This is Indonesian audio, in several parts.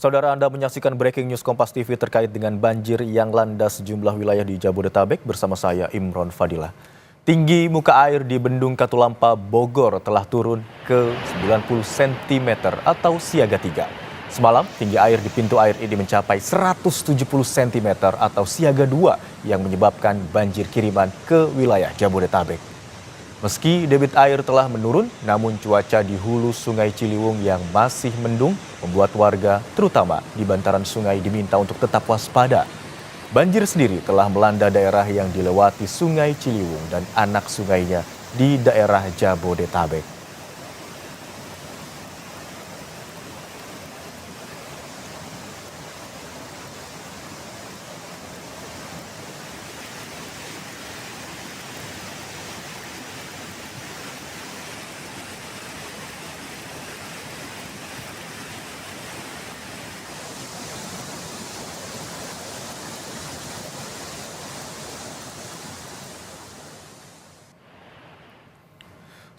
Saudara, Anda menyaksikan Breaking News Kompas TV terkait dengan banjir yang melanda sejumlah wilayah di Jabodetabek bersama saya Imron Fadilah. Tinggi muka air di Bendung Katulampa, Bogor telah turun ke 90 cm atau siaga 3. Semalam, tinggi air di pintu air ini mencapai 170 cm atau siaga 2 yang menyebabkan banjir kiriman ke wilayah Jabodetabek. Meski debit air telah menurun, namun cuaca di hulu Sungai Ciliwung yang masih mendung membuat warga, terutama di bantaran sungai, diminta untuk tetap waspada. Banjir sendiri telah melanda daerah yang dilewati Sungai Ciliwung dan anak sungainya di daerah Jabodetabek.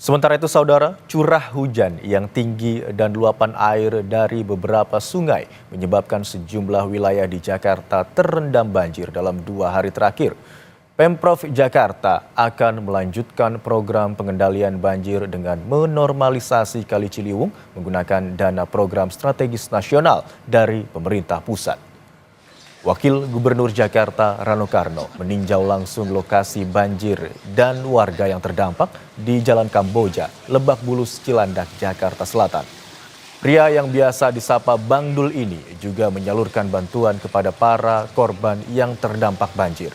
Sementara itu, saudara, curah hujan yang tinggi dan luapan air dari beberapa sungai menyebabkan sejumlah wilayah di Jakarta terendam banjir dalam 2 hari terakhir. Pemprov Jakarta akan melanjutkan program pengendalian banjir dengan menormalisasi Kali Ciliwung menggunakan dana program strategis nasional dari pemerintah pusat. Wakil Gubernur Jakarta Rano Karno meninjau langsung lokasi banjir dan warga yang terdampak di Jalan Kamboja, Lebak Bulus, Cilandak, Jakarta Selatan. Pria yang biasa disapa Bang Dul ini juga menyalurkan bantuan kepada para korban yang terdampak banjir.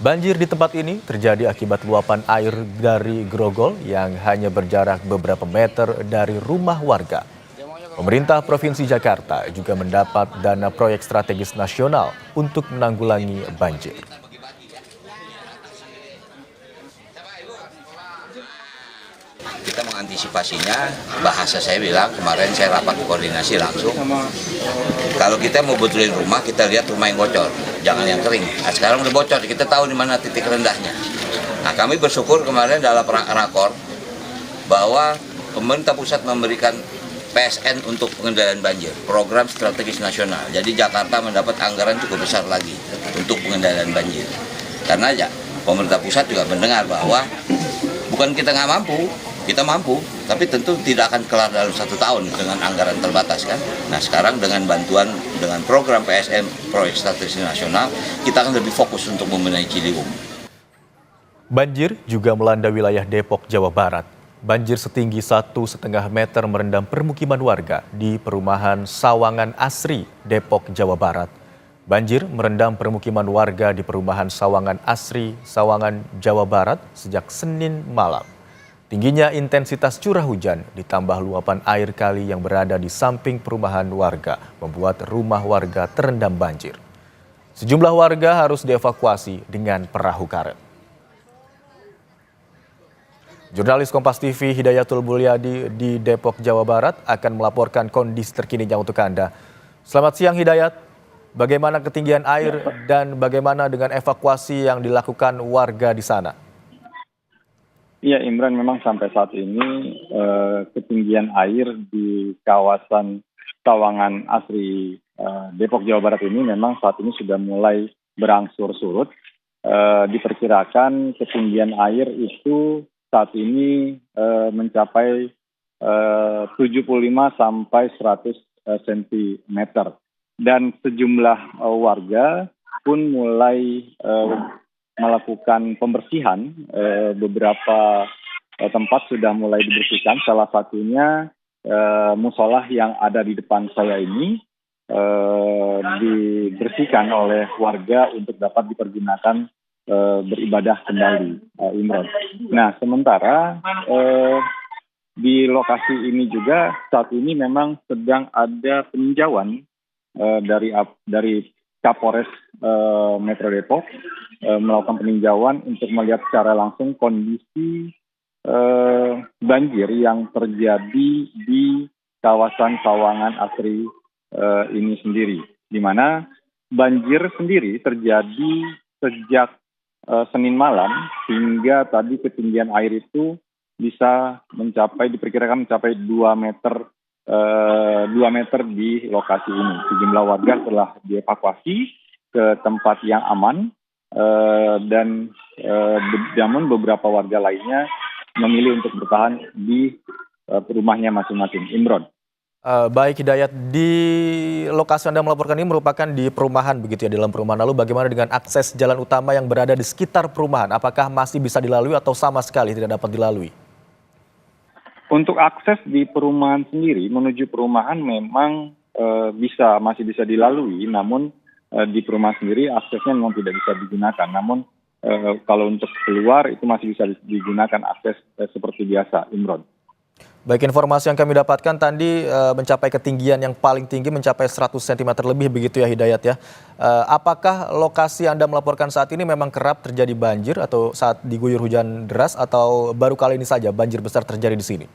Banjir di tempat ini terjadi akibat luapan air dari grogol yang hanya berjarak beberapa meter dari rumah warga. Pemerintah Provinsi Jakarta juga mendapat dana proyek strategis nasional untuk menanggulangi banjir. Kita mengantisipasinya, bahasa saya bilang kemarin saya rapat koordinasi langsung. Kalau kita mau betulin rumah, kita lihat rumah yang bocor, jangan yang kering. Nah, sekarang udah bocor, kita tahu di mana titik rendahnya. Nah, kami bersyukur kemarin dalam rakor bahwa pemerintah pusat memberikan PSN untuk pengendalian banjir, program strategis nasional. Jadi Jakarta mendapat anggaran cukup besar lagi untuk pengendalian banjir. Karena ya pemerintah pusat juga mendengar bahwa bukan kita nggak mampu, kita mampu, tapi tentu tidak akan kelar dalam 1 tahun dengan anggaran terbatas kan. Nah sekarang dengan bantuan, dengan program PSN, proyek strategis nasional, kita akan lebih fokus untuk membenahi Ciliwung. Banjir juga melanda wilayah Depok, Jawa Barat. Banjir setinggi 1,5 meter merendam permukiman warga di perumahan Sawangan Asri, Depok, Jawa Barat. Banjir merendam permukiman warga di perumahan Sawangan Asri, Sawangan, Jawa Barat sejak Senin malam. Tingginya intensitas curah hujan ditambah luapan air kali yang berada di samping perumahan warga membuat rumah warga terendam banjir. Sejumlah warga harus dievakuasi dengan perahu karet. Jurnalis Kompas TV Hidayatul Mulyadi di Depok, Jawa Barat akan melaporkan kondisi terkininya untuk Anda. Selamat siang Hidayat, bagaimana ketinggian air dan bagaimana dengan evakuasi yang dilakukan warga di sana? Iya Imran, memang sampai saat ini ketinggian air di kawasan Sawangan Asri Depok, Jawa Barat ini memang saat ini sudah mulai berangsur surut. Diperkirakan ketinggian air itu saat ini mencapai 75 sampai 100 cm. Dan sejumlah warga pun mulai melakukan pembersihan. Beberapa tempat sudah mulai dibersihkan. Salah satunya musola yang ada di depan saya ini dibersihkan oleh warga untuk dapat dipergunakan beribadah kembali, Imran. Nah, sementara di lokasi ini juga saat ini memang sedang ada peninjauan dari Kapolres Metro Depok melakukan peninjauan untuk melihat secara langsung kondisi banjir yang terjadi di kawasan Sawangan Asri ini sendiri, di mana banjir sendiri terjadi sejak Senin malam hingga tadi ketinggian air itu bisa diperkirakan mencapai 2 meter 2 meter di lokasi ini. Sejumlah warga telah dievakuasi ke tempat yang aman dan namun beberapa warga lainnya memilih untuk bertahan di rumahnya masing-masing. Imron. Baik Hidayat, di lokasi Anda melaporkan ini merupakan di perumahan begitu ya, dalam perumahan. Lalu bagaimana dengan akses jalan utama yang berada di sekitar perumahan? Apakah masih bisa dilalui atau sama sekali tidak dapat dilalui? Untuk akses di perumahan sendiri menuju perumahan memang masih bisa dilalui, namun di perumahan sendiri aksesnya memang tidak bisa digunakan. Namun kalau untuk keluar itu masih bisa digunakan akses seperti biasa, Imron. Baik, informasi yang kami dapatkan tadi mencapai ketinggian yang paling tinggi mencapai 100 cm lebih begitu ya Hidayat ya. Apakah lokasi Anda melaporkan saat ini memang kerap terjadi banjir atau saat diguyur hujan deras atau baru kali ini saja banjir besar terjadi di sini?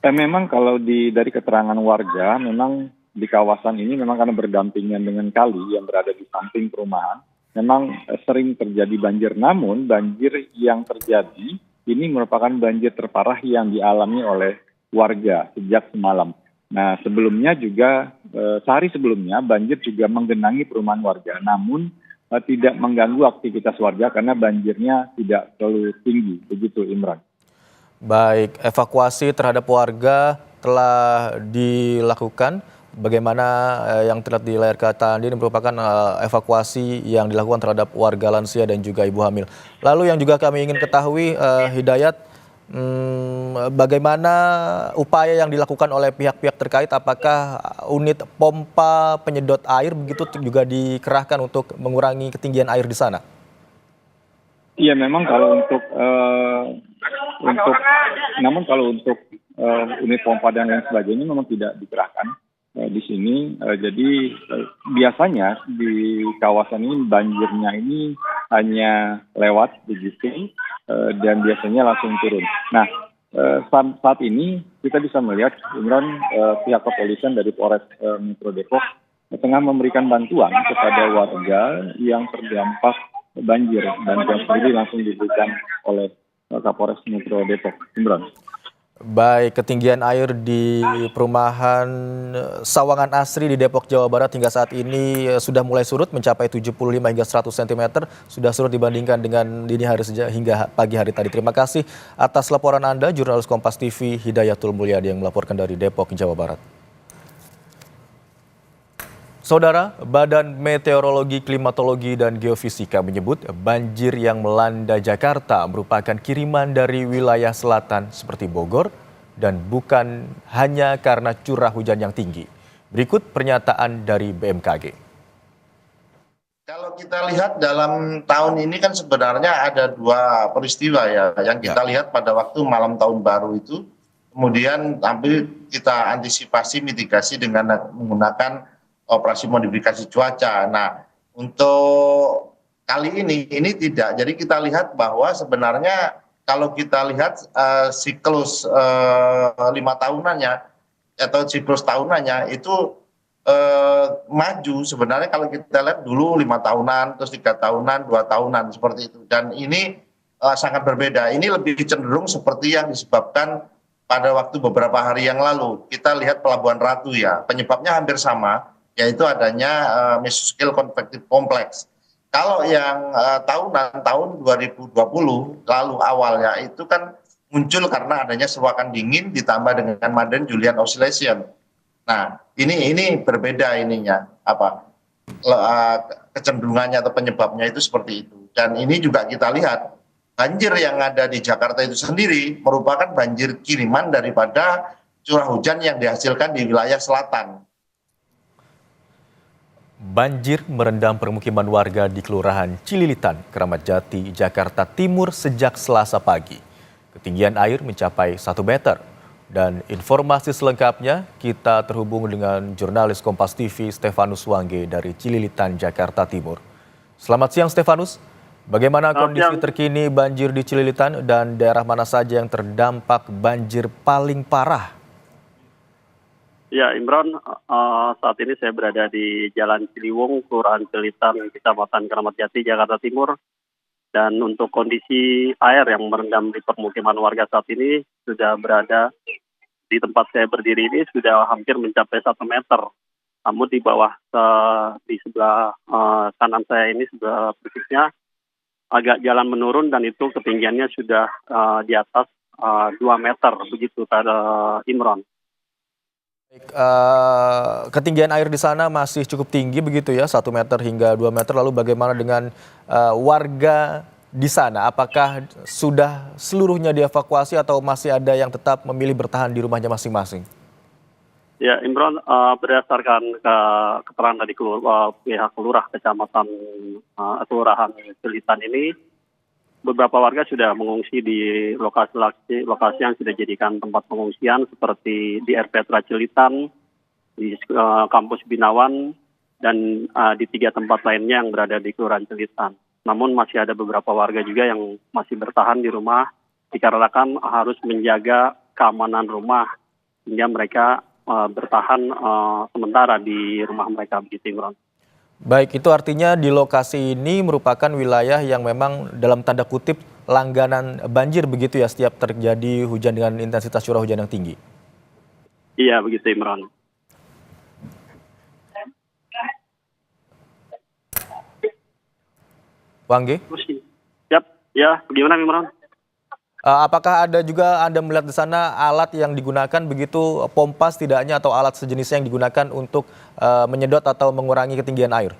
Memang kalau dari keterangan warga, memang di kawasan ini memang karena berdampingan dengan kali yang berada di samping perumahan, memang sering terjadi banjir. Namun banjir yang terjadi ini merupakan banjir terparah yang dialami oleh warga sejak semalam. Nah, sebelumnya juga sehari sebelumnya banjir juga menggenangi perumahan warga, namun tidak mengganggu aktivitas warga karena banjirnya tidak terlalu tinggi. Begitu, Imran. Baik, evakuasi terhadap warga telah dilakukan. Bagaimana yang terlihat di layar kaca Anda ini merupakan evakuasi yang dilakukan terhadap warga lansia dan juga ibu hamil. Lalu yang juga kami ingin ketahui, Hidayat, bagaimana upaya yang dilakukan oleh pihak-pihak terkait? Apakah unit pompa penyedot air begitu juga dikerahkan untuk mengurangi ketinggian air di sana? Iya, memang kalau untuk unit pompa dan lain sebagainya memang tidak dikerahkan di sini. Jadi biasanya di kawasan ini banjirnya ini hanya lewat begitu dan biasanya langsung turun. Nah, saat ini kita bisa melihat Imran, pihak kepolisian dari Polres Metro Depok tengah memberikan bantuan kepada warga yang terdampak banjir, dan yang sendiri langsung diberikan oleh Kapolres Metro Depok. Imran. Baik, ketinggian air di perumahan Sawangan Asri di Depok, Jawa Barat hingga saat ini sudah mulai surut mencapai 75 hingga 100 cm. Sudah surut dibandingkan dengan dini hari hingga pagi hari tadi. Terima kasih atas laporan Anda, jurnalis Kompas TV Hidayatul Mulyadi yang melaporkan dari Depok, Jawa Barat. Saudara, Badan Meteorologi, Klimatologi, dan Geofisika menyebut banjir yang melanda Jakarta merupakan kiriman dari wilayah selatan seperti Bogor dan bukan hanya karena curah hujan yang tinggi. Berikut pernyataan dari BMKG. Kalau kita lihat dalam tahun ini kan sebenarnya ada dua peristiwa ya, yang kita lihat pada waktu malam tahun baru itu, kemudian ambil kita antisipasi mitigasi dengan menggunakan operasi modifikasi cuaca. Nah, untuk kali ini tidak. Jadi kita lihat bahwa sebenarnya kalau kita lihat siklus 5 tahunannya atau siklus tahunannya itu maju. Sebenarnya kalau kita lihat dulu 5 tahunan, terus 3 tahunan, 2 tahunan seperti itu. Dan ini sangat berbeda. Ini lebih cenderung seperti yang disebabkan pada waktu beberapa hari yang lalu. Kita lihat Pelabuhan Ratu ya, penyebabnya hampir sama, yaitu adanya mesoscale convective complex. Kalau yang tahunan tahun 2020 lalu awalnya itu kan muncul karena adanya seruakan dingin ditambah dengan Madden-Julian oscillation. Nah, ini berbeda ininya kecenderungannya atau penyebabnya itu seperti itu. Dan ini juga kita lihat banjir yang ada di Jakarta itu sendiri merupakan banjir kiriman daripada curah hujan yang dihasilkan di wilayah selatan. Banjir merendam permukiman warga di Kelurahan Cililitan, Keramat Jati, Jakarta Timur sejak Selasa pagi. Ketinggian air mencapai 1 meter. Dan informasi selengkapnya kita terhubung dengan jurnalis Kompas TV Stefanus Wangge dari Cililitan, Jakarta Timur. Selamat siang Stefanus, bagaimana kondisi terkini banjir di Cililitan dan daerah mana saja yang terdampak banjir paling parah? Ya, Imron, saat ini saya berada di Jalan Ciliwung, Kelurahan Cililitan, Kecamatan Keramat Jati, Jakarta Timur. Dan untuk kondisi air yang merendam di permukiman warga saat ini sudah berada di tempat saya berdiri ini sudah hampir mencapai 1 meter. Namun di bawah di sebelah kanan saya ini sebelah persisnya agak jalan menurun dan itu ketinggiannya sudah di atas 2 meter begitu, Imron. Baik, ketinggian air di sana masih cukup tinggi begitu ya, 1 meter hingga 2 meter. Lalu bagaimana dengan warga di sana? Apakah sudah seluruhnya dievakuasi atau masih ada yang tetap memilih bertahan di rumahnya masing-masing? Ya, Imron, berdasarkan keterangan dari pihak kelurah kecamatan kelurahan Cilitan ini, beberapa warga sudah mengungsi di lokasi yang sudah dijadikan tempat pengungsian seperti di RPTRA Cilitan, di kampus Binawan, dan di 3 tempat lainnya yang berada di Kelurahan Cilitan. Namun masih ada beberapa warga juga yang masih bertahan di rumah dikarenakan harus menjaga keamanan rumah hingga mereka bertahan sementara di rumah mereka begitu, Imran. Baik, itu artinya di lokasi ini merupakan wilayah yang memang dalam tanda kutip langganan banjir begitu ya setiap terjadi hujan dengan intensitas curah hujan yang tinggi. Iya, begitu, Imran. Wangge? Siap, ya, bagaimana, Imran? Apakah ada juga Anda melihat di sana alat yang digunakan begitu, pompa setidaknya atau alat sejenisnya yang digunakan untuk menyedot atau mengurangi ketinggian air?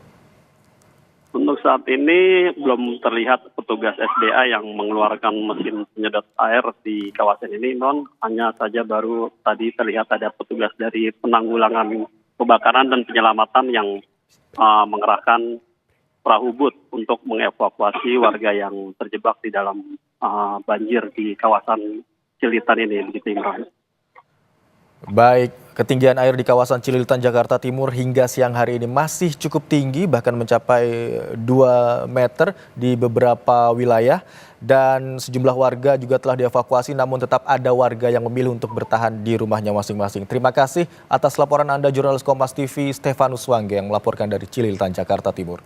Untuk saat ini belum terlihat petugas SDA yang mengeluarkan mesin penyedot air di kawasan ini, hanya saja baru tadi terlihat ada petugas dari penanggulangan kebakaran dan penyelamatan yang mengerahkan perahu boot untuk mengevakuasi warga yang terjebak di dalam banjir di kawasan Cilitan ini, begitu, Imran. Baik, ketinggian air di kawasan Cililitan, Jakarta Timur hingga siang hari ini masih cukup tinggi, bahkan mencapai 2 meter di beberapa wilayah. Dan sejumlah warga juga telah dievakuasi, namun tetap ada warga yang memilih untuk bertahan di rumahnya masing-masing. Terima kasih atas laporan Anda, jurnalis Kompas TV Stefanus Wangge yang melaporkan dari Cililitan, Jakarta Timur.